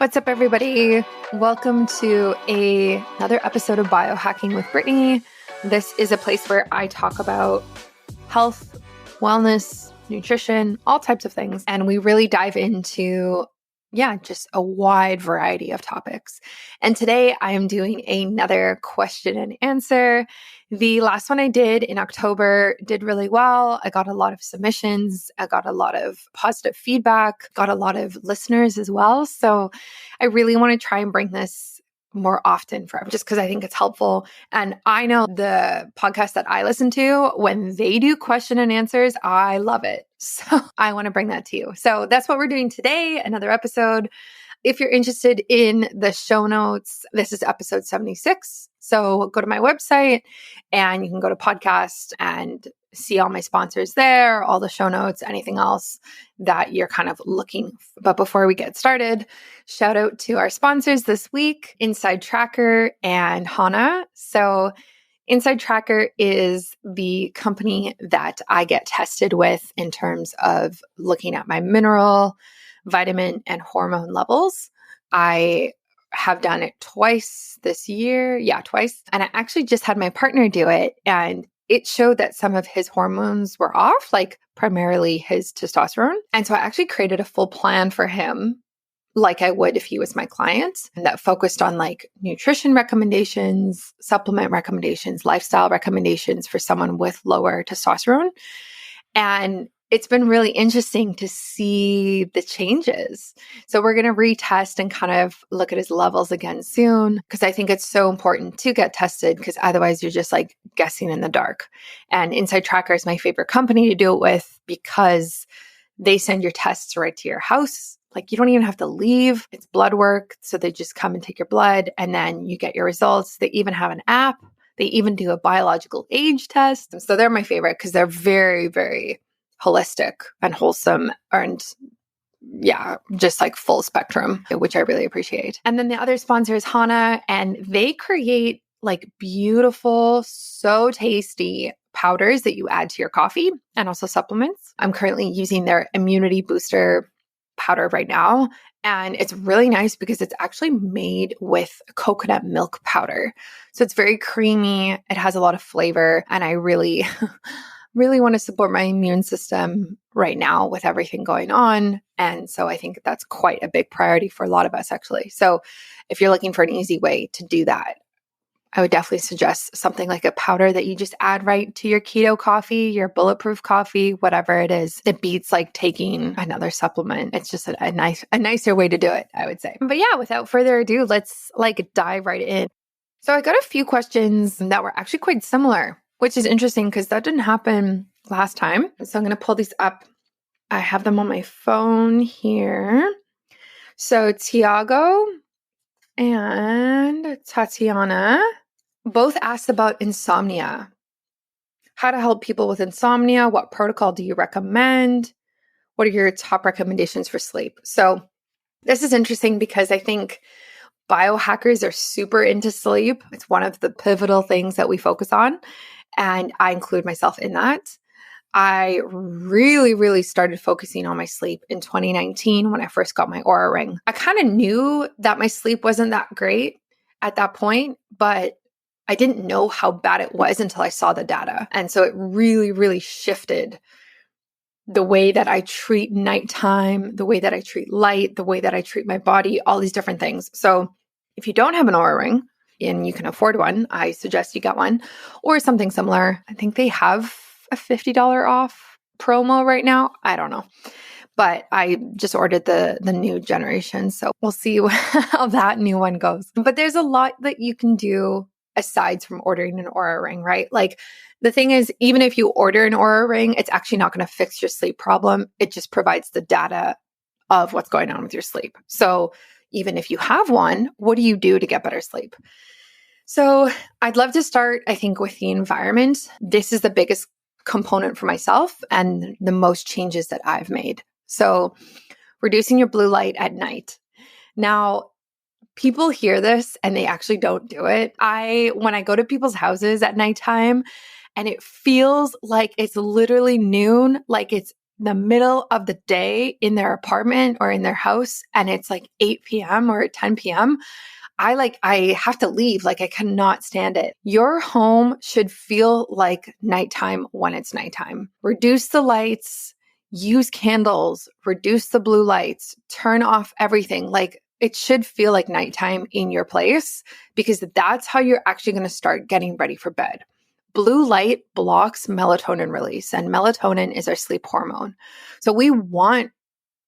What's up, everybody? Welcome to another episode of Biohacking with Brittany. This is a place where I talk about health, wellness, nutrition, all types of things. And we really dive into, just a wide variety of topics. And today I am doing another question and answer. The last one I did in October did really well. I got a lot of submissions. I got a lot of positive feedback, got a lot of listeners as well. So I really want to try and bring this more often for just because I think it's helpful. And I know the podcast that I listen to, when they do question and answers, I love it. So I want to bring that to you. So that's what we're doing today, another episode. If you're interested in the show notes, this is episode 76. So go to my website and you can go to podcast and see all my sponsors there, all the show notes, anything else that you're kind of looking. But before we get started, shout out to our sponsors this week, Inside Tracker and Hana. So Inside Tracker is the company that I get tested with in terms of looking at my mineral, vitamin, and hormone levels. I have done it twice this year. Yeah, twice. And I actually just had my partner do it, and it showed that some of his hormones were off, like primarily his testosterone. And so I actually created a full plan for him, like I would if he was my client, and that focused on like nutrition recommendations, supplement recommendations, lifestyle recommendations for someone with lower testosterone. And it's been really interesting to see the changes. So we're going to retest and kind of look at his levels again soon, because I think it's so important to get tested, because otherwise you're just like guessing in the dark. And Inside Tracker is my favorite company to do it with, because they send your tests right to your house. Like you don't even have to leave. It's blood work. So they just come and take your blood and then you get your results. They even have an app. They even do a biological age test. So they're my favorite because they're very, very holistic and wholesome, and just like full spectrum, which I really appreciate. And then the other sponsor is Hana, and they create like beautiful, so tasty powders that you add to your coffee and also supplements. I'm currently using their immunity booster powder right now. And it's really nice because it's actually made with coconut milk powder. So it's very creamy. It has a lot of flavor. And I really, really want to support my immune system right now with everything going on. And so I think that's quite a big priority for a lot of us, actually. So if you're looking for an easy way to do that, I would definitely suggest something like a powder that you just add right to your keto coffee, your bulletproof coffee, whatever it is. It beats like taking another supplement. It's just a nicer way to do it, I would say. But yeah, without further ado, let's like dive right in. So I got a few questions that were actually quite similar, which is interesting because that didn't happen last time. So I'm going to pull these up. I have them on my phone here. So Tiago and Tatiana both asked about insomnia. How to help people with insomnia? What protocol do you recommend? What are your top recommendations for sleep? So this is interesting because I think biohackers are super into sleep. It's one of the pivotal things that we focus on, and I include myself in that. I really, really started focusing on my sleep in 2019 when I first got my Oura Ring. I kind of knew that my sleep wasn't that great at that point, but I didn't know how bad it was until I saw the data. And so it really, really shifted the way that I treat nighttime, the way that I treat light, the way that I treat my body, all these different things. So if you don't have an Oura Ring and you can afford one, I suggest you get one or something similar. I think they have a $50 off promo right now. I don't know. But I just ordered the new generation. So we'll see how that new one goes. But there's a lot that you can do aside from ordering an Oura Ring, right? Like the thing is, even if you order an Oura Ring, it's actually not going to fix your sleep problem. It just provides the data of what's going on with your sleep. So even if you have one, what do you do to get better sleep? So I'd love to start, I think, with the environment. This is the biggest component for myself and the most changes that I've made. So reducing your blue light at night. Now, people hear this and they actually don't do it. When I go to people's houses at nighttime and it feels like it's literally noon, like it's the middle of the day in their apartment or in their house and it's like 8 p.m. or 10 p.m., I have to leave. Like I cannot stand it. Your home should feel like nighttime when it's nighttime. Reduce the lights, use candles, reduce the blue lights, turn off everything. Like it should feel like nighttime in your place because that's how you're actually going to start getting ready for bed. Blue light blocks melatonin release, and melatonin is our sleep hormone. So we want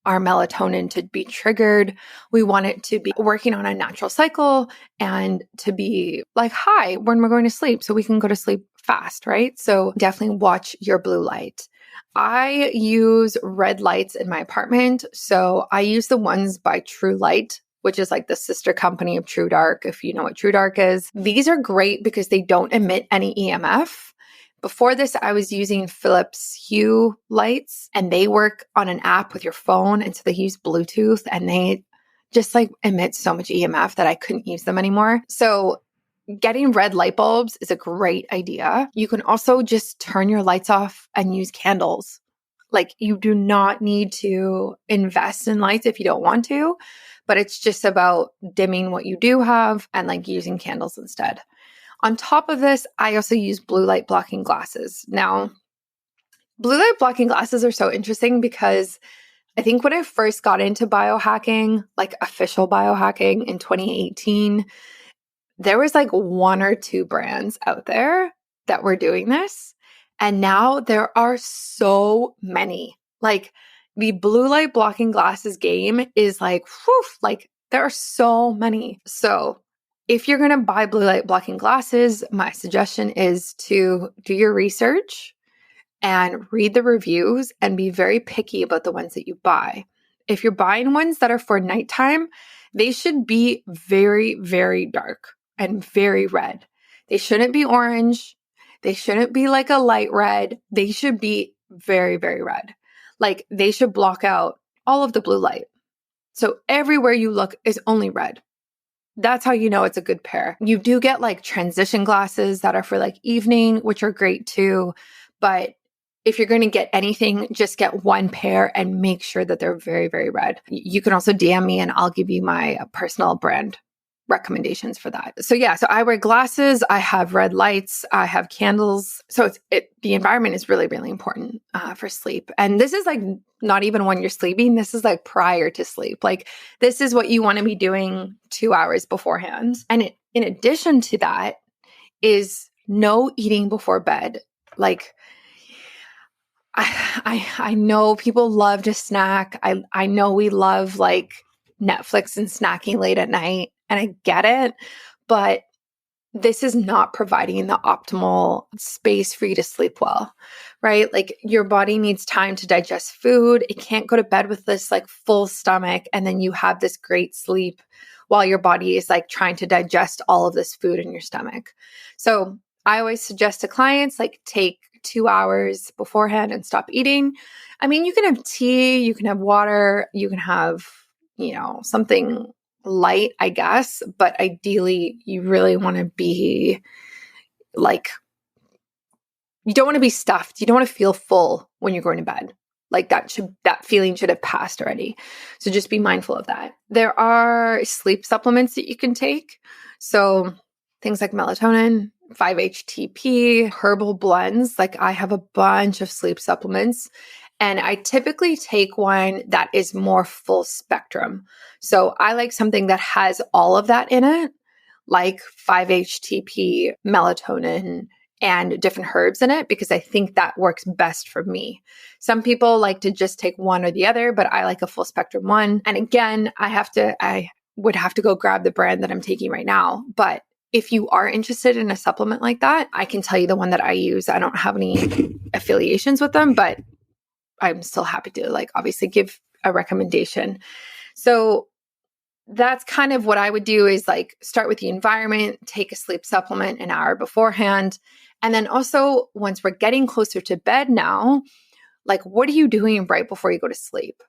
our melatonin to be triggered. We want it to be working on a natural cycle and to be like high when we're going to sleep so we can go to sleep fast, right? So definitely watch your blue light. I use red lights in my apartment. So I use the ones by True Light, which is like the sister company of True Dark, if you know what True Dark is. These are great because they don't emit any EMF. Before this, I was using Philips Hue lights and they work on an app with your phone. And so they use Bluetooth and they just like emit so much EMF that I couldn't use them anymore. So getting red light bulbs is a great idea. You can also just turn your lights off and use candles. Like you do not need to invest in lights if you don't want to, but it's just about dimming what you do have and like using candles instead. On top of this, I also use blue light blocking glasses. Now, blue light blocking glasses are so interesting because I think when I first got into biohacking, like official biohacking in 2018, there was like one or two brands out there that were doing this. And now there are so many. Like the blue light blocking glasses game is like, whew, like there are so many. So if you're going to buy blue light blocking glasses, my suggestion is to do your research and read the reviews and be very picky about the ones that you buy. If you're buying ones that are for nighttime, they should be very, very dark and very red. They shouldn't be orange. They shouldn't be like a light red. They should be very, very red. Like they should block out all of the blue light. So everywhere you look is only red. That's how you know it's a good pair. You do get like transition glasses that are for like evening, which are great too. But if you're going to get anything, just get one pair and make sure that they're very, very red. You can also DM me and I'll give you my personal brand recommendations for that. So yeah, so I wear glasses, I have red lights, I have candles. So the environment is really, really important for sleep. And this is like not even when you're sleeping, this is like prior to sleep. Like this is what you want to be doing 2 hours beforehand. And in addition to that is no eating before bed. Like I know people love to snack. I know we love like Netflix and snacking late at night. And I get it, but this is not providing the optimal space for you to sleep well, right? Like your body needs time to digest food. It can't go to bed with this like full stomach and then you have this great sleep while your body is like trying to digest all of this food in your stomach. So I always suggest to clients like take 2 hours beforehand and stop eating. I mean, you can have tea, you can have water, you can have, something light, I guess, but ideally you really want to be like, you don't want to be stuffed. You don't want to feel full when you're going to bed. Like that feeling should have passed already. So just be mindful of that. There are sleep supplements that you can take. So things like melatonin, 5-HTP, herbal blends. Like I have a bunch of sleep supplements. And I typically take one that is more full spectrum. So I like something that has all of that in it, like 5-HTP, melatonin, and different herbs in it, because I think that works best for me. Some people like to just take one or the other, but I like a full spectrum one. And again, I would have to go grab the brand that I'm taking right now. But if you are interested in a supplement like that, I can tell you the one that I use. I don't have any affiliations with them, but I'm still happy to like obviously give a recommendation. So that's kind of what I would do is like start with the environment, take a sleep supplement an hour beforehand. And then also once we're getting closer to bed now, like what are you doing right before you go to sleep?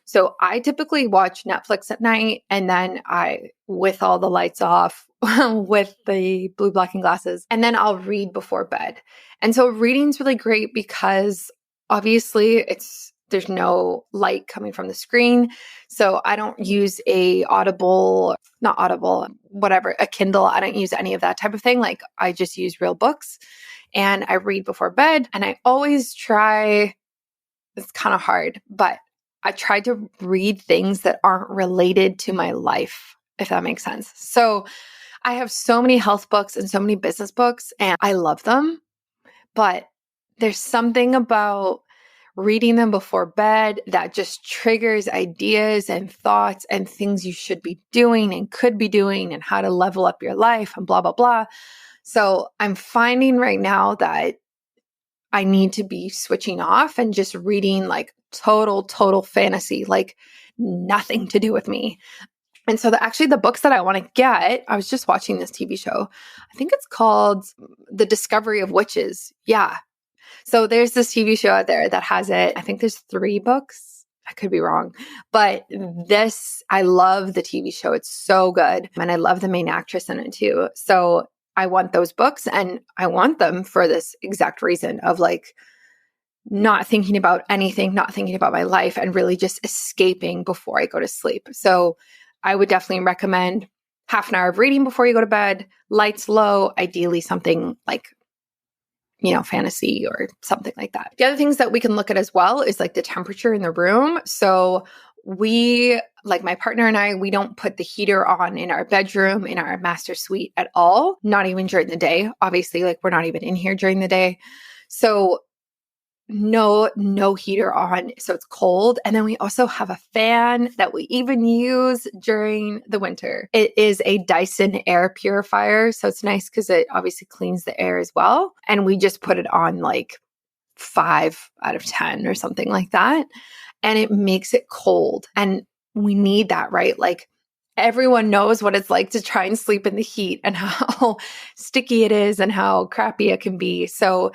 So I typically watch Netflix at night and then with all the lights off, with the blue blocking glasses, and then I'll read before bed. And so reading's really great because obviously it's there's no light coming from the screen. So I don't use a a Kindle. I don't use any of that type of thing. Like I just use real books and I read before bed. And I always try, it's kind of hard, but I try to read things that aren't related to my life, if that makes sense. So I have so many health books and so many business books, and I love them, but there's something about reading them before bed that just triggers ideas and thoughts and things you should be doing and could be doing and how to level up your life and blah, blah, blah. So I'm finding right now that I need to be switching off and just reading like total fantasy, like nothing to do with me. And so actually the books that I want to get, I was just watching this TV show. I think it's called The Discovery of Witches. Yeah. So there's this TV show out there that has it. I think there's 3 books. I could be wrong. But I love the TV show. It's so good. And I love the main actress in it too. So I want those books, and I want them for this exact reason of like not thinking about anything, not thinking about my life, and really just escaping before I go to sleep. So I would definitely recommend half an hour of reading before you go to bed, lights low, ideally something like, fantasy or something like that. The other things that we can look at as well is like the temperature in the room. So my partner and I, we don't put the heater on in our bedroom, in our master suite at all, not even during the day. Obviously, like we're not even in here during the day. So no heater on. So it's cold. And then we also have a fan that we even use during the winter. It is a Dyson air purifier. So it's nice because it obviously cleans the air as well. And we just put it on like 5 out of 10 or something like that. And it makes it cold. And we need that, right? Like everyone knows what it's like to try and sleep in the heat and how sticky it is and how crappy it can be. So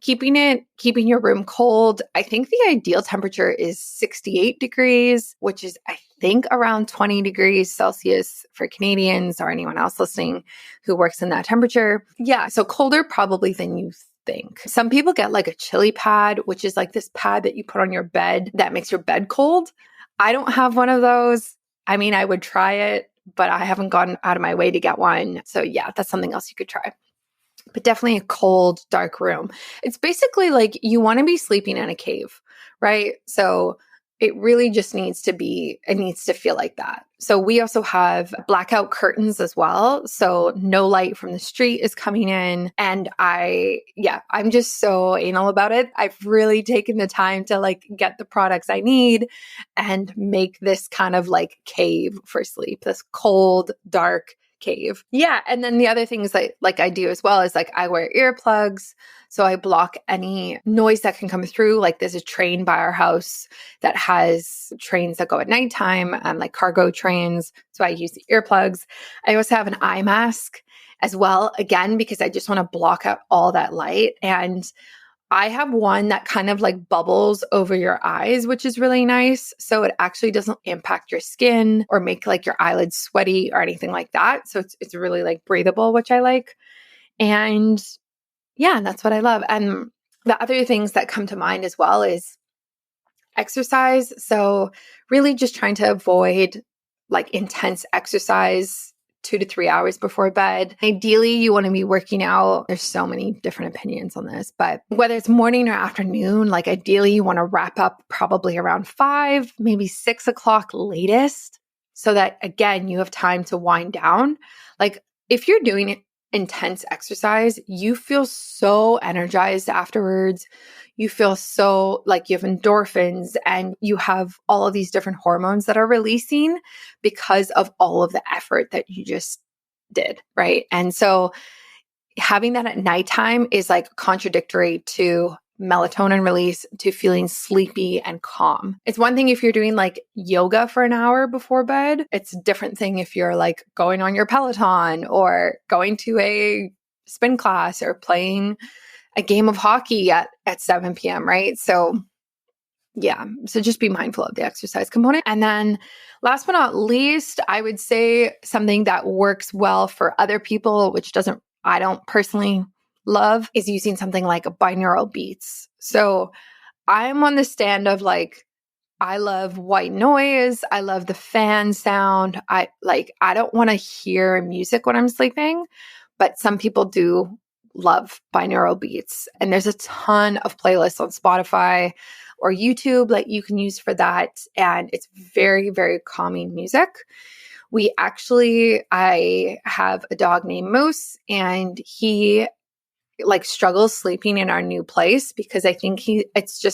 keeping your room cold, I think the ideal temperature is 68 degrees, which is, I think, around 20 degrees Celsius for Canadians or anyone else listening who works in that temperature. Yeah, so colder probably than you think. Some people get like a chili pad, which is like this pad that you put on your bed that makes your bed cold. I don't have one of those. I mean, I would try it, but I haven't gone out of my way to get one. So yeah, that's something else you could try. But definitely a cold, dark room. It's basically like you want to be sleeping in a cave, right? So it really just needs to feel like that. So we also have blackout curtains as well. So no light from the street is coming in. And I'm just so anal about it. I've really taken the time to like get the products I need and make this kind of like cave for sleep, this cold, dark cave. Yeah. And then the other things that like I do as well is like I wear earplugs. So I block any noise that can come through. Like there's a train by our house that has trains that go at nighttime, like cargo trains. So I use the earplugs. I also have an eye mask as well, again, because I just want to block out all that light. And I have one that kind of like bubbles over your eyes, which is really nice. So it actually doesn't impact your skin or make like your eyelids sweaty or anything like that. So it's really like breathable, which I like. And yeah, that's what I love. And the other things that come to mind as well is exercise. So really just trying to avoid like intense exercise 2 to 3 hours before bed. Ideally, you want to be working out. There's so many different opinions on this, but whether it's morning or afternoon, like ideally you want to wrap up probably around 5, maybe 6 o'clock latest, so that again, you have time to wind down. Like if you're doing intense exercise, you feel so energized afterwards. You feel so like you have endorphins and you have all of these different hormones that are releasing because of all of the effort that you just did, right? And so having that at nighttime is like contradictory to melatonin release, to feeling sleepy and calm. It's one thing if you're doing like yoga for an hour before bed. It's a different thing if you're like going on your Peloton or going to a spin class or playing a game of hockey at 7 p.m., right? So yeah, so just be mindful of the exercise component. And then last but not least, I would say something that works well for other people, which I don't personally love, is using something like binaural beats. So I'm on the stand of like, I love white noise. I love the fan sound. I don't want to hear music when I'm sleeping, but some people do love binaural beats. And there's a ton of playlists on Spotify or YouTube that you can use for that. And it's very, very calming music. I have a dog named Moose, and he like struggles sleeping in our new place because I think it's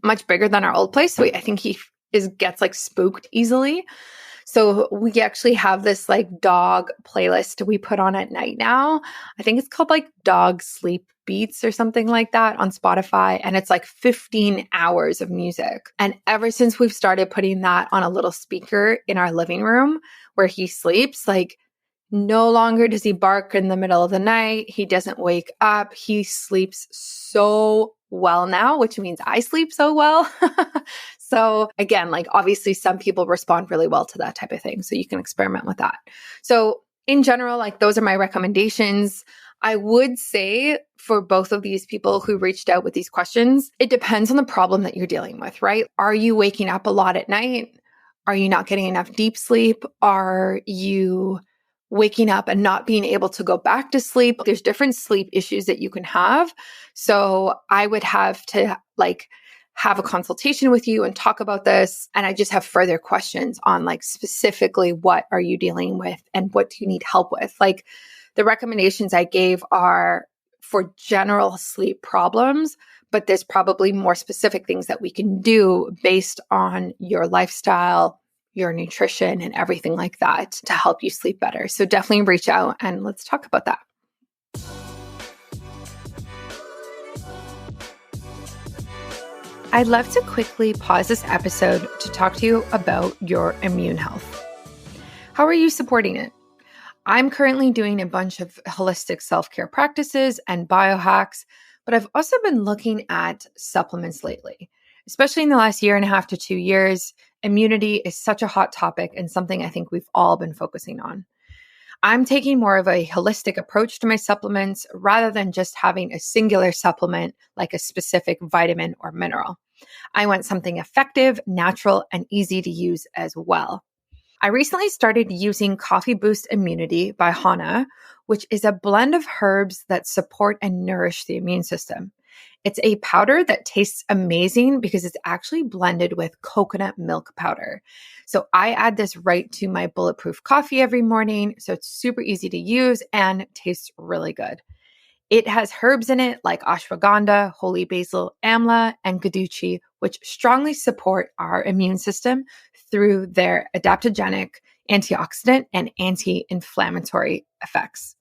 much bigger than our old place. So I think he gets like spooked easily. So we actually have this like dog playlist we put on at night now. I think it's called like Dog Sleep Beats or something like that on Spotify. And it's like 15 hours of music. And ever since we've started putting that on a little speaker in our living room where he sleeps, like no longer does he bark in the middle of the night. He doesn't wake up. He sleeps so well now, which means I sleep so well. So again, like obviously some people respond really well to that type of thing. So you can experiment with that. So in general, like those are my recommendations. I would say for both of these people who reached out with these questions, it depends on the problem that you're dealing with, right? Are you waking up a lot at night? Are you not getting enough deep sleep? Are you waking up and not being able to go back to sleep? There's different sleep issues that you can have. So I would have to like have a consultation with you and talk about this. And I just have further questions on like specifically what are you dealing with and what do you need help with? Like the recommendations I gave are for general sleep problems, but there's probably more specific things that we can do based on your lifestyle, your nutrition, and everything like that to help you sleep better. So definitely reach out and let's talk about that. I'd love to quickly pause this episode to talk to you about your immune health. How are you supporting it? I'm currently doing a bunch of holistic self-care practices and biohacks, but I've also been looking at supplements lately. Especially in the last year and a half to 2 years, immunity is such a hot topic and something I think we've all been focusing on. I'm taking more of a holistic approach to my supplements rather than just having a singular supplement like a specific vitamin or mineral. I want something effective, natural, and easy to use as well. I recently started using Coffee Boost Immunity by Hana, which is a blend of herbs that support and nourish the immune system. It's a powder that tastes amazing because it's actually blended with coconut milk powder. So I add this right to my bulletproof coffee every morning. So it's super easy to use and tastes really good. It has herbs in it like ashwagandha, holy basil, amla, and guduchi, which strongly support our immune system through their adaptogenic, antioxidant, and anti-inflammatory effects.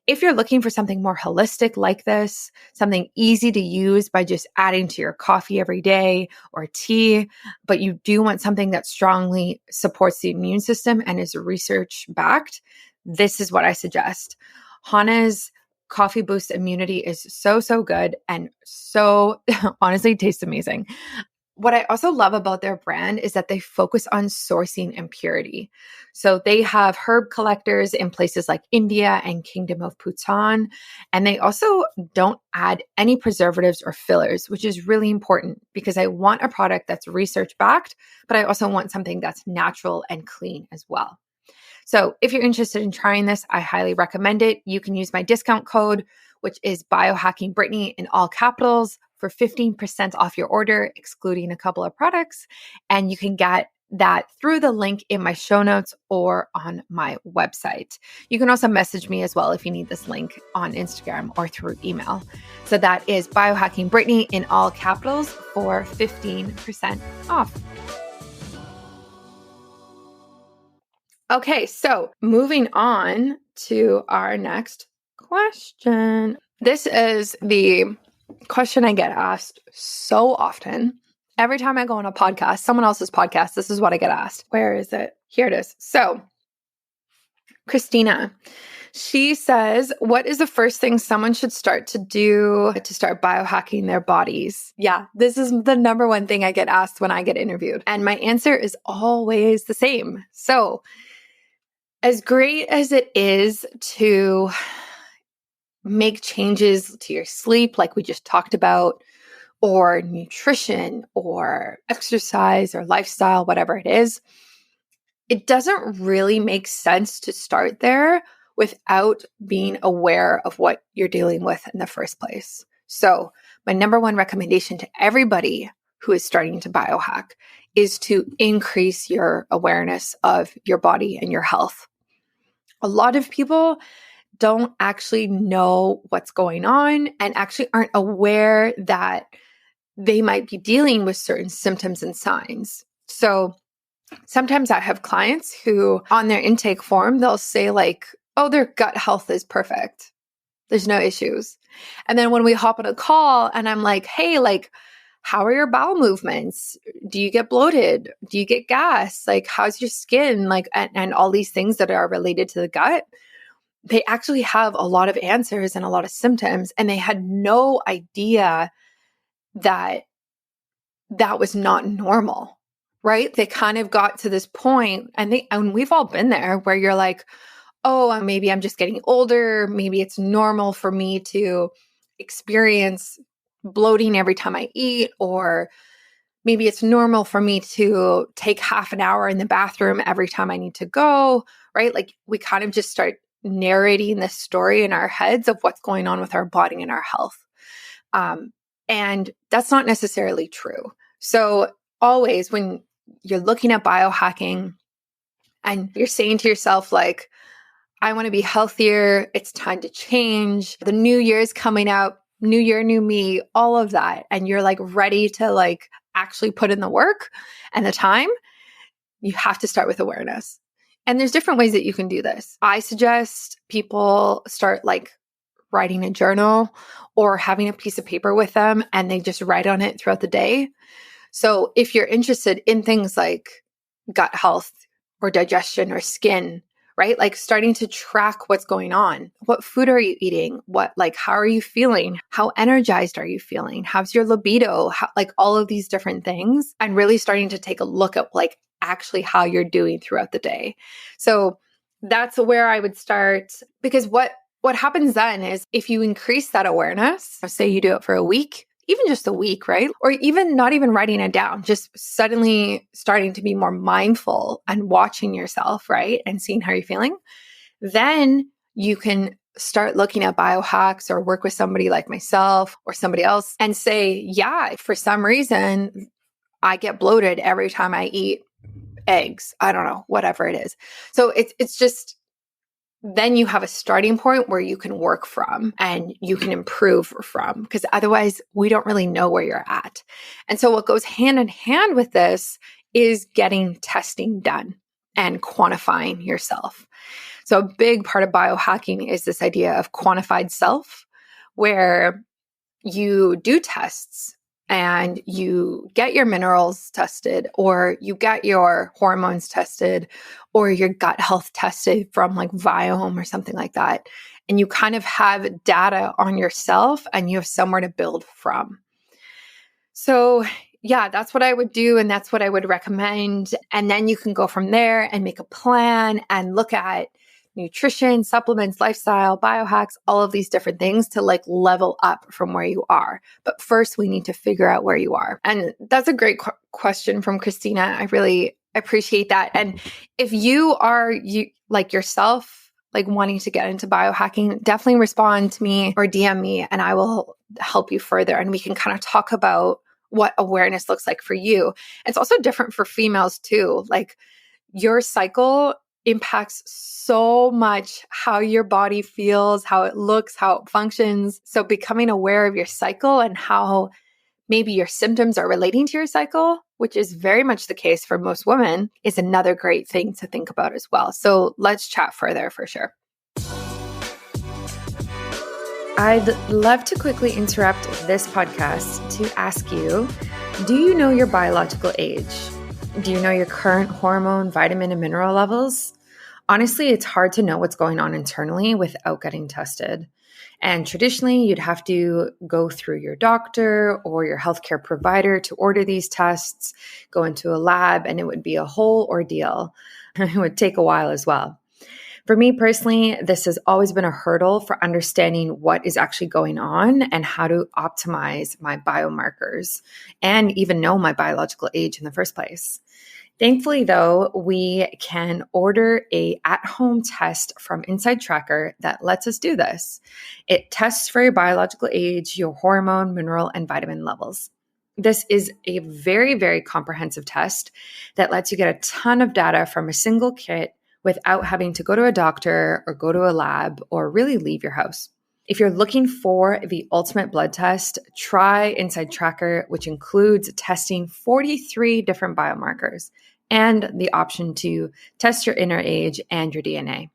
If you're looking for something more holistic like this, something easy to use by just adding to your coffee every day or tea, but you do want something that strongly supports the immune system and is research backed, this is what I suggest. Hana's Coffee Boost Immunity is so, so good and so honestly tastes amazing. What I also love about their brand is that they focus on sourcing and purity. So they have herb collectors in places like India and Kingdom of Bhutan. And they also don't add any preservatives or fillers, which is really important because I want a product that's research backed, but I also want something that's natural and clean as well. So if you're interested in trying this, I highly recommend it. You can use my discount code, which is Biohacking Brittany in all capitals for 15% off your order, excluding a couple of products. And you can get that through the link in my show notes or on my website. You can also message me as well if you need this link on Instagram or through email. So that is Biohacking Brittany in all capitals for 15% off. Okay, so moving on to our next question. This is the question I get asked so often. Every time I go on a podcast, someone else's podcast, this is what I get asked. Where is it? Here it is. So, Christina, she says, what is the first thing someone should start to do to start biohacking their bodies? Yeah, this is the number one thing I get asked when I get interviewed. And my answer is always the same. So, as great as it is to make changes to your sleep, like we just talked about, or nutrition or exercise or lifestyle, whatever it is, it doesn't really make sense to start there without being aware of what you're dealing with in the first place. So my number one recommendation to everybody who is starting to biohack is to increase your awareness of your body and your health. A lot of people don't actually know what's going on and actually aren't aware that they might be dealing with certain symptoms and signs. So sometimes I have clients who on their intake form, they'll say like, oh, their gut health is perfect. There's no issues. And then when we hop on a call and I'm like, hey, like, how are your bowel movements? Do you get bloated? Do you get gas? Like, how's your skin? Like, and all these things that are related to the gut. They actually have a lot of answers and a lot of symptoms. And they had no idea that that was not normal, right? They kind of got to this point, and we've all been there where you're like, oh, maybe I'm just getting older. Maybe it's normal for me to experience bloating every time I eat, or maybe it's normal for me to take half an hour in the bathroom every time I need to go, right? Like we kind of just start narrating this story in our heads of what's going on with our body and our health. And that's not necessarily true. So always when you're looking at biohacking and you're saying to yourself, like, I want to be healthier, it's time to change, the new year is coming up, new year, new me, all of that. And you're like ready to like actually put in the work and the time, you have to start with awareness. And there's different ways that you can do this. I suggest people start like writing a journal or having a piece of paper with them and they just write on it throughout the day. So if you're interested in things like gut health or digestion or skin, right? Like starting to track what's going on. What food are you eating? How are you feeling? How energized are you feeling? How's your libido? Like all of these different things, and really starting to take a look at like actually how you're doing throughout the day. So that's where I would start, because what happens then is if you increase that awareness, say you do it for a week, even just a week, right? Or even not even writing it down, just suddenly starting to be more mindful and watching yourself, right? And seeing how you're feeling. Then you can start looking at biohacks or work with somebody like myself or somebody else and say, yeah, for some reason, I get bloated every time I eat eggs. I don't know, whatever it is. So it's just, then you have a starting point where you can work from and you can improve from, because otherwise we don't really know where you're at. And so what goes hand in hand with this is getting testing done and quantifying yourself. So a big part of biohacking is this idea of quantified self, where you do tests and you get your minerals tested, or you get your hormones tested, or your gut health tested from like Biome or something like that. And you kind of have data on yourself and you have somewhere to build from. So yeah, that's what I would do. And that's what I would recommend. And then you can go from there and make a plan and look at nutrition, supplements, lifestyle, biohacks, all of these different things to like level up from where you are. But first we need to figure out where you are. And that's a great question from Christina. I really appreciate that. And if you are like yourself, like wanting to get into biohacking, definitely respond to me or DM me and I will help you further. And we can kind of talk about what awareness looks like for you. It's also different for females too. Like your cycle impacts so much how your body feels, how it looks, how it functions. So becoming aware of your cycle and how maybe your symptoms are relating to your cycle, which is very much the case for most women, is another great thing to think about as well. So let's chat further for sure. I'd love to quickly interrupt this podcast to ask you, do you know your biological age? Do you know your current hormone, vitamin, and mineral levels? Honestly, it's hard to know what's going on internally without getting tested. And traditionally, you'd have to go through your doctor or your healthcare provider to order these tests, go into a lab, and it would be a whole ordeal. It would take a while as well. For me personally, this has always been a hurdle for understanding what is actually going on and how to optimize my biomarkers and even know my biological age in the first place. Thankfully, though, we can order a at-home test from Inside Tracker that lets us do this. It tests for your biological age, your hormone, mineral, and vitamin levels. This is a very, very comprehensive test that lets you get a ton of data from a single kit without having to go to a doctor or go to a lab or really leave your house. If you're looking for the ultimate blood test, try Inside Tracker, which includes testing 43 different biomarkers and the option to test your inner age and your DNA.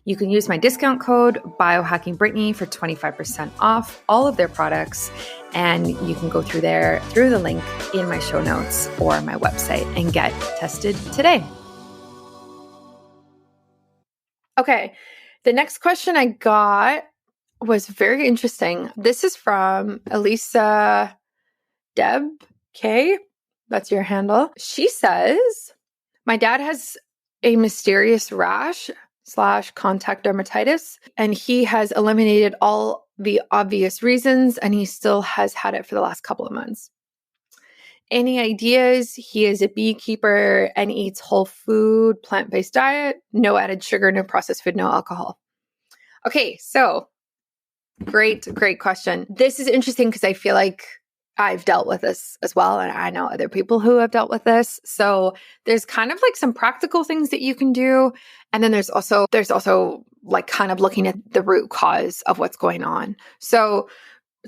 You can use my discount code BiohackingBrittany for 25% off all of their products. And you can go through the link in my show notes or my website and get tested today. Okay, the next question I got was very interesting. This is from Elisa Deb K. That's your handle. She says, my dad has a mysterious rash / contact dermatitis, and he has eliminated all the obvious reasons, and he still has had it for the last couple of months. Any ideas? He is a beekeeper and eats whole food, plant-based diet, no added sugar, no processed food, no alcohol. Okay, so great question. This is interesting because I feel like I've dealt with this as well, and I know other people who have dealt with this. So there's kind of like some practical things that you can do. And then there's also like kind of looking at the root cause of what's going on. So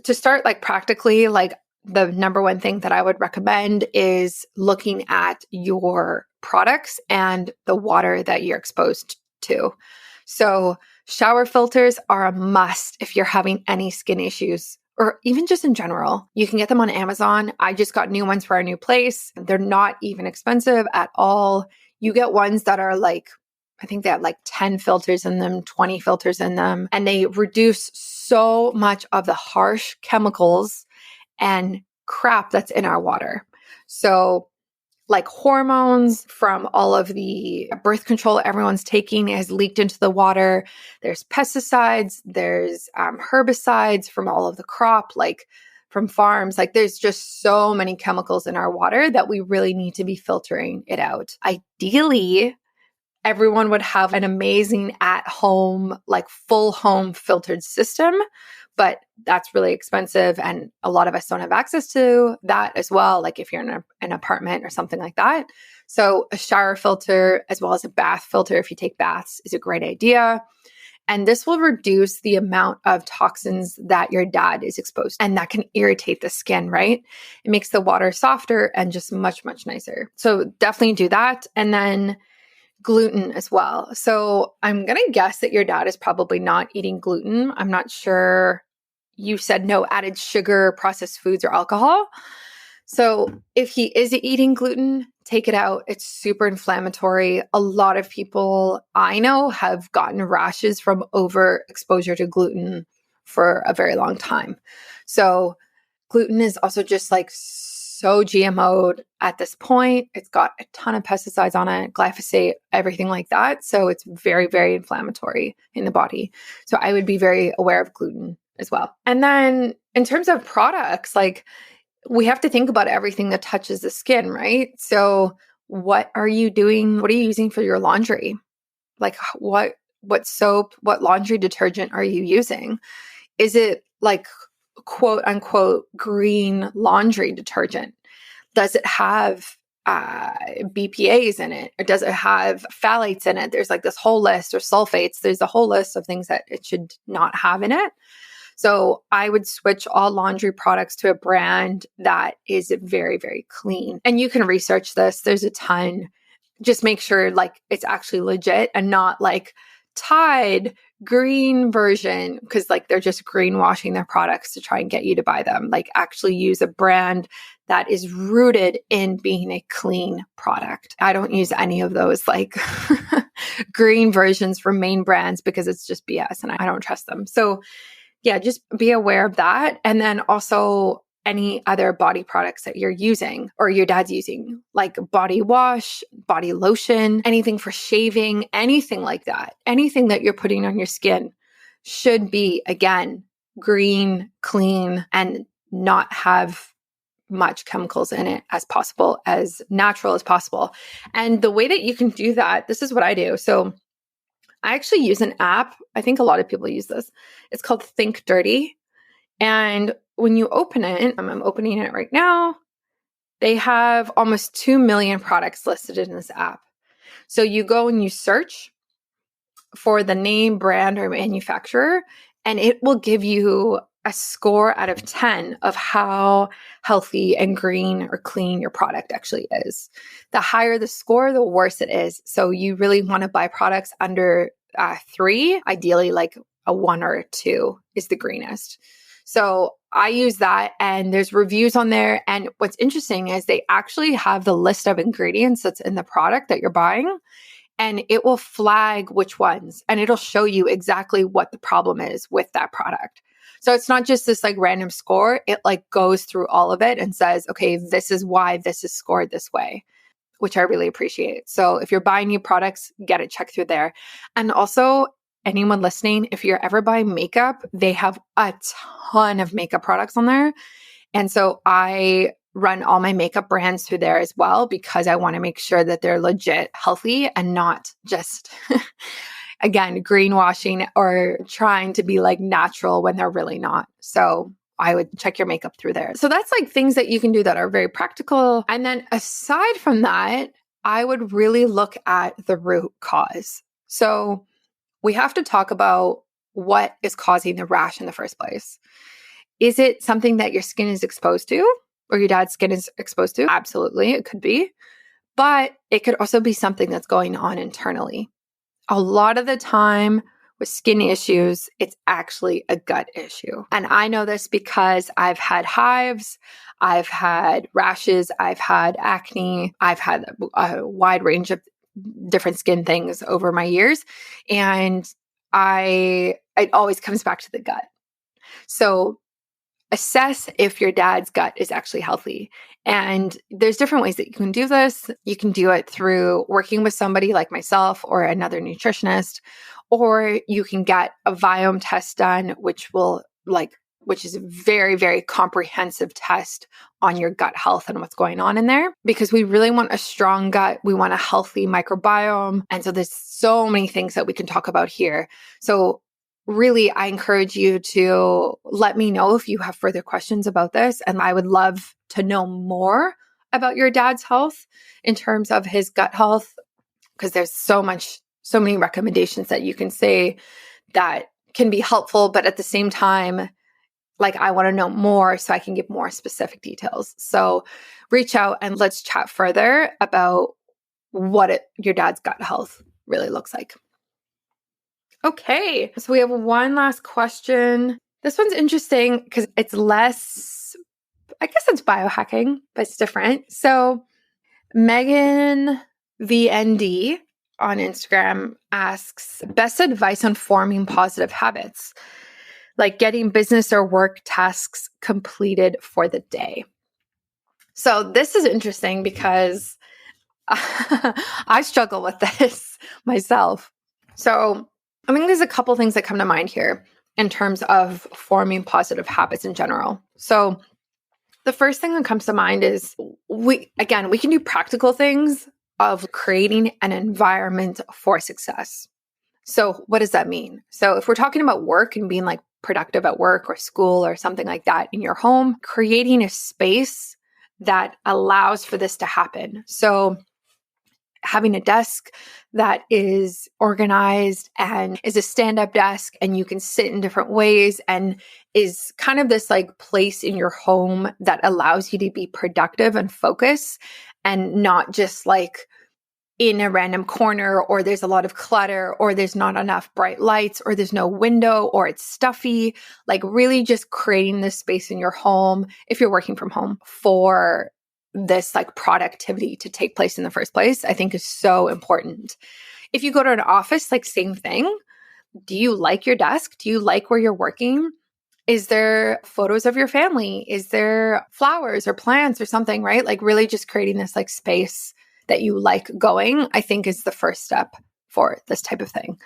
to start like practically, like the number one thing that I would recommend is looking at your products and the water that you're exposed to. So shower filters are a must if you're having any skin issues, or even just in general. You can get them on Amazon. I just got new ones for our new place. They're not even expensive at all. You get ones that are like, I think they have like 10 filters in them, 20 filters in them, and they reduce so much of the harsh chemicals and crap that's in our water. So like hormones from all of the birth control everyone's taking has leaked into the water. There's pesticides, there's herbicides from all of the crop, like from farms. Like there's just so many chemicals in our water that we really need to be filtering it out. Ideally, everyone would have an amazing at-home, like full home filtered system, but that's really expensive. And a lot of us don't have access to that as well. Like if you're in an apartment or something like that. So a shower filter as well as a bath filter, if you take baths, is a great idea. And this will reduce the amount of toxins that your dad is exposed to. And that can irritate the skin, right? It makes the water softer and just much, much nicer. So definitely do that. And then gluten as well. So I'm going to guess that your dad is probably not eating gluten. I'm not sure. You said no added sugar, processed foods, or alcohol. So if he is eating gluten, take it out. It's super inflammatory. A lot of people I know have gotten rashes from overexposure to gluten for a very long time. So gluten is also just like so GMO'd at this point. It's got a ton of pesticides on it, glyphosate, everything like that. So it's very, very inflammatory in the body. So I would be very aware of gluten as well. And then in terms of products, like we have to think about everything that touches the skin, right? So what are you doing? What are you using for your laundry? Like what soap, what laundry detergent are you using? Is it like quote unquote green laundry detergent? Does it have BPAs in it? Or does it have phthalates in it? There's like this whole list, or sulfates. There's a whole list of things that it should not have in it. So I would switch all laundry products to a brand that is very, very clean. And you can research this. There's a ton. Just make sure like it's actually legit and not like Tide green version, because like they're just greenwashing their products to try and get you to buy them. Like actually use a brand that is rooted in being a clean product. I don't use any of those like green versions from main brands because it's just BS and I don't trust them. So yeah, just be aware of that. And then also any other body products that you're using or your dad's using, like body wash, body lotion, anything for shaving, anything like that. Anything that you're putting on your skin should be, again, green, clean, and not have much chemicals in it as possible, as natural as possible. And the way that you can do that, this is what I do. So I actually use an app. I think a lot of people use this. It's called Think Dirty. And when you open it, I'm opening it right now, they have almost 2 million products listed in this app. So you go and you search for the name, brand, or manufacturer, and it will give you a score out of 10 of how healthy and green or clean your product actually is. The higher the score, the worse it is. So you really want to buy products under 3, ideally like a 1 or a 2 is the greenest. So I use that, and there's reviews on there. And what's interesting is they actually have the list of ingredients that's in the product that you're buying, and it will flag which ones, and it'll show you exactly what the problem is with that product. So it's not just this like random score. It like goes through all of it and says, okay, this is why this is scored this way, which I really appreciate. So if you're buying new products, get it checked through there. And also, anyone listening, if you're ever buying makeup, they have a ton of makeup products on there. And so I run all my makeup brands through there as well, because I want to make sure that they're legit healthy and not just, again, greenwashing or trying to be like natural when they're really not. So I would check your makeup through there. So that's like things that you can do that are very practical. And then aside from that, I would really look at the root cause. So we have to talk about what is causing the rash in the first place. Is it something that your skin is exposed to or your dad's skin is exposed to? Absolutely, it could be. But it could also be something that's going on internally. A lot of the time with skin issues, it's actually a gut issue. And I know this because I've had hives, I've had rashes, I've had acne, I've had a wide range of different skin things over my years. And it always comes back to the gut. So assess if your dad's gut is actually healthy. And there's different ways that you can do this. You can do it through working with somebody like myself or another nutritionist, or you can get a biome test done, which is a very, very comprehensive test on your gut health and what's going on in there, because we really want a strong gut. We want a healthy microbiome. And so there's so many things that we can talk about here. So really, I encourage you to let me know if you have further questions about this. And I would love to know more about your dad's health in terms of his gut health, because there's so many recommendations that you can say that can be helpful, but at the same time, like I want to know more so I can give more specific details. So reach out and let's chat further about what your dad's gut health really looks like. Okay, so we have one last question. This one's interesting because it's less, I guess it's biohacking, but it's different. So Megan VND on Instagram asks, best advice on forming positive habits, like getting business or work tasks completed for the day. So this is interesting because I struggle with this myself. So I think there's a couple things that come to mind here in terms of forming positive habits in general. So the first thing that comes to mind is we can do practical things of creating an environment for success. So what does that mean? So if we're talking about work and being like productive at work or school or something like that in your home, creating a space that allows for this to happen. So having a desk that is organized and is a stand-up desk and you can sit in different ways and is kind of this like place in your home that allows you to be productive and focus and not just like in a random corner, or there's a lot of clutter, or there's not enough bright lights, or there's no window, or it's stuffy. Like really just creating this space in your home, if you're working from home, for this like productivity to take place in the first place, I think is so important. If you go to an office, like same thing. Do you like your desk? Do you like where you're working? Is there photos of your family? Is there flowers or plants or something, right? Like really just creating this like space that you like going, I think is the first step for this type of thing.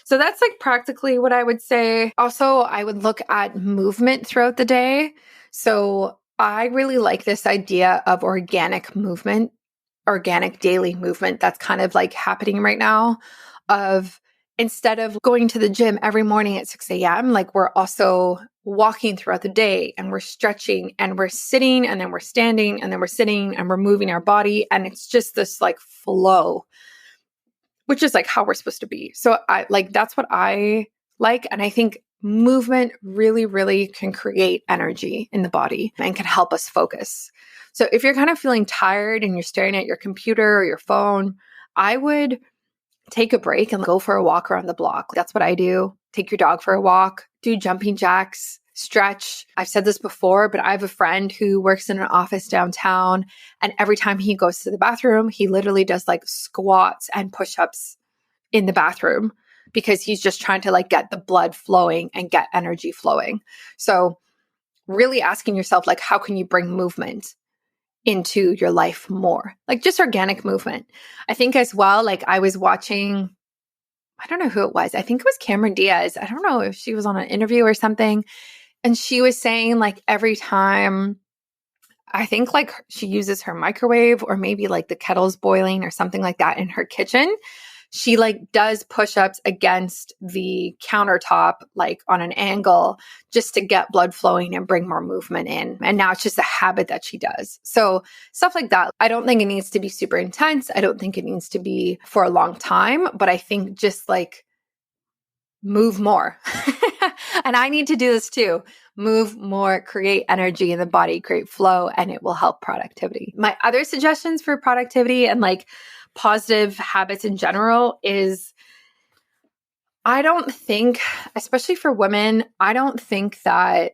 So that's like practically what I would say. Also, I would look at movement throughout the day. So I really like this idea of organic movement, organic daily movement that's kind of like happening right now, of instead of going to the gym every morning at 6 a.m., like we're also walking throughout the day and we're stretching and we're sitting and then we're standing and then we're sitting and we're moving our body. And it's just this like flow, which is like how we're supposed to be. So that's what I like. And I think movement really, really can create energy in the body and can help us focus. So if you're kind of feeling tired and you're staring at your computer or your phone, I would take a break and go for a walk around the block. That's what I do. Take your dog for a walk, do jumping jacks, stretch. I've said this before, but I have a friend who works in an office downtown. And every time he goes to the bathroom, he literally does like squats and push-ups in the bathroom because he's just trying to like get the blood flowing and get energy flowing. So really asking yourself, like, how can you bring movement into your life more? Like just organic movement. I think as well, like I was watching, I don't know who it was. I think it was Cameron Diaz. I don't know if she was on an interview or something. And she was saying like every time, I think like she uses her microwave or maybe like the kettle's boiling or something like that in her kitchen, she like does push-ups against the countertop, like on an angle, just to get blood flowing and bring more movement in. And now it's just a habit that she does. So stuff like that. I don't think it needs to be super intense. I don't think it needs to be for a long time, but I think just like move more. And I need to do this too. Move more, create energy in the body, create flow, and it will help productivity. My other suggestions for productivity and like positive habits in general is, I don't think, especially for women, I don't think that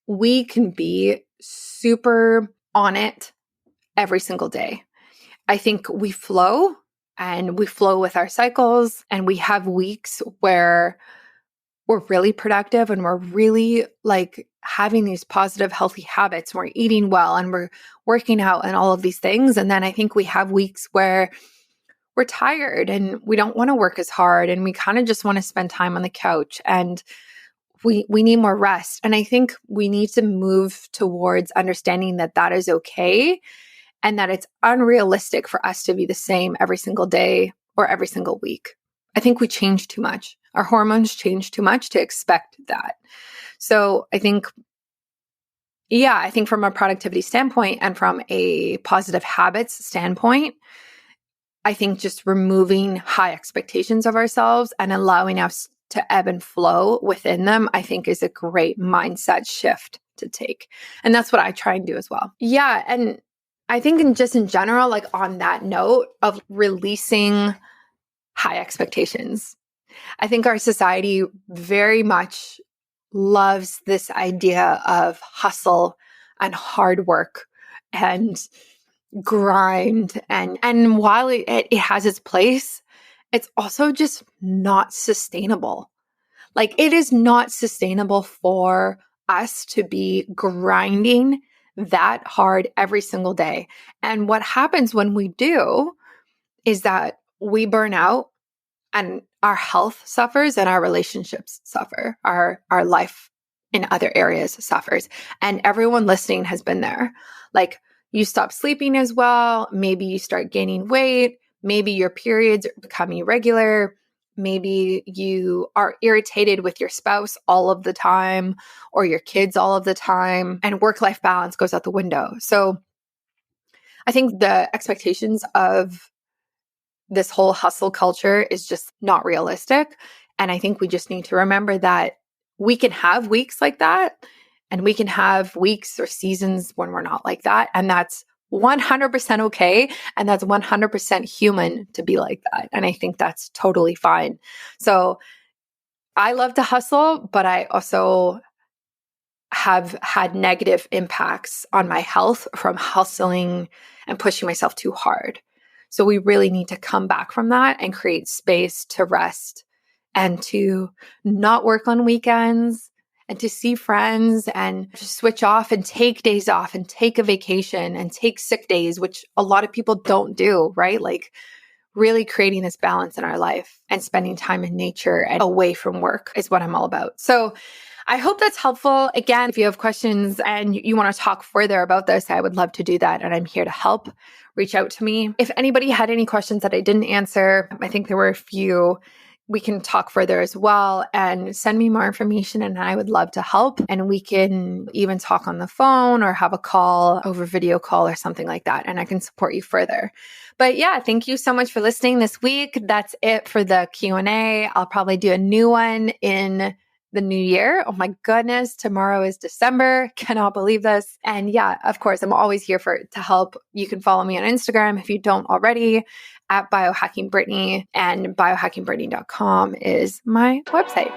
we can be super on it every single day. I think we flow and we flow with our cycles, and we have weeks where we're really productive and we're really like having these positive, healthy habits. We're eating well and we're working out and all of these things. And then I think we have weeks where we're tired and we don't want to work as hard and we kind of just want to spend time on the couch and we need more rest. And I think we need to move towards understanding that that is okay and that it's unrealistic for us to be the same every single day or every single week. I think we change too much. Our hormones change too much to expect that. So I think from a productivity standpoint and from a positive habits standpoint, I think just removing high expectations of ourselves and allowing us to ebb and flow within them, I think is a great mindset shift to take. And that's what I try and do as well. Yeah. And I think in general, like on that note of releasing high expectations, I think our society very much loves this idea of hustle and hard work and grind. And while it has its place, it's also just not sustainable. Like it is not sustainable for us to be grinding that hard every single day. And what happens when we do is that we burn out and our health suffers and our relationships suffer. Our life in other areas suffers. And everyone listening has been there. Like you stop sleeping as well. Maybe you start gaining weight. Maybe your periods become irregular. Maybe you are irritated with your spouse all of the time or your kids all of the time, and work-life balance goes out the window. So I think the expectations of this whole hustle culture is just not realistic. And I think we just need to remember that we can have weeks like that, and we can have weeks or seasons when we're not like that. And that's 100% okay. And that's 100% human to be like that. And I think that's totally fine. So I love to hustle, but I also have had negative impacts on my health from hustling and pushing myself too hard. So we really need to come back from that and create space to rest and to not work on weekends and to see friends and just switch off and take days off and take a vacation and take sick days, which a lot of people don't do, right? Like really creating this balance in our life and spending time in nature and away from work is what I'm all about. So I hope that's helpful. Again, if you have questions and you want to talk further about this, I would love to do that. And I'm here to help. Reach out to me. If anybody had any questions that I didn't answer, I think there were a few, we can talk further as well and send me more information and I would love to help. And we can even talk on the phone or have a call over video call or something like that. And I can support you further. But yeah, thank you so much for listening this week. That's it for the Q&A. I'll probably do a new one in the new year. Oh my goodness. Tomorrow is December. Cannot believe this. And yeah, of course, I'm always here to help. You can follow me on Instagram if you don't already at Biohacking Brittany, and biohackingbrittany.com is my website.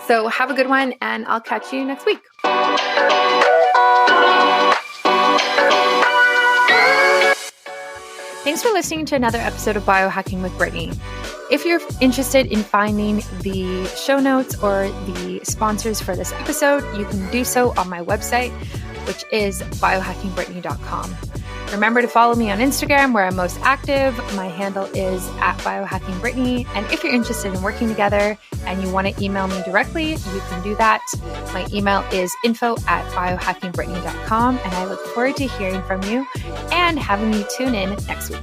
So have a good one and I'll catch you next week. Thanks for listening to another episode of Biohacking with Brittany. If you're interested in finding the show notes or the sponsors for this episode, you can do so on my website, which is biohackingbrittany.com. Remember to follow me on Instagram where I'm most active. My handle is @biohackingbrittany. And if you're interested in working together and you want to email me directly, you can do that. My email is info@biohackingbrittany.com. And I look forward to hearing from you and having you tune in next week.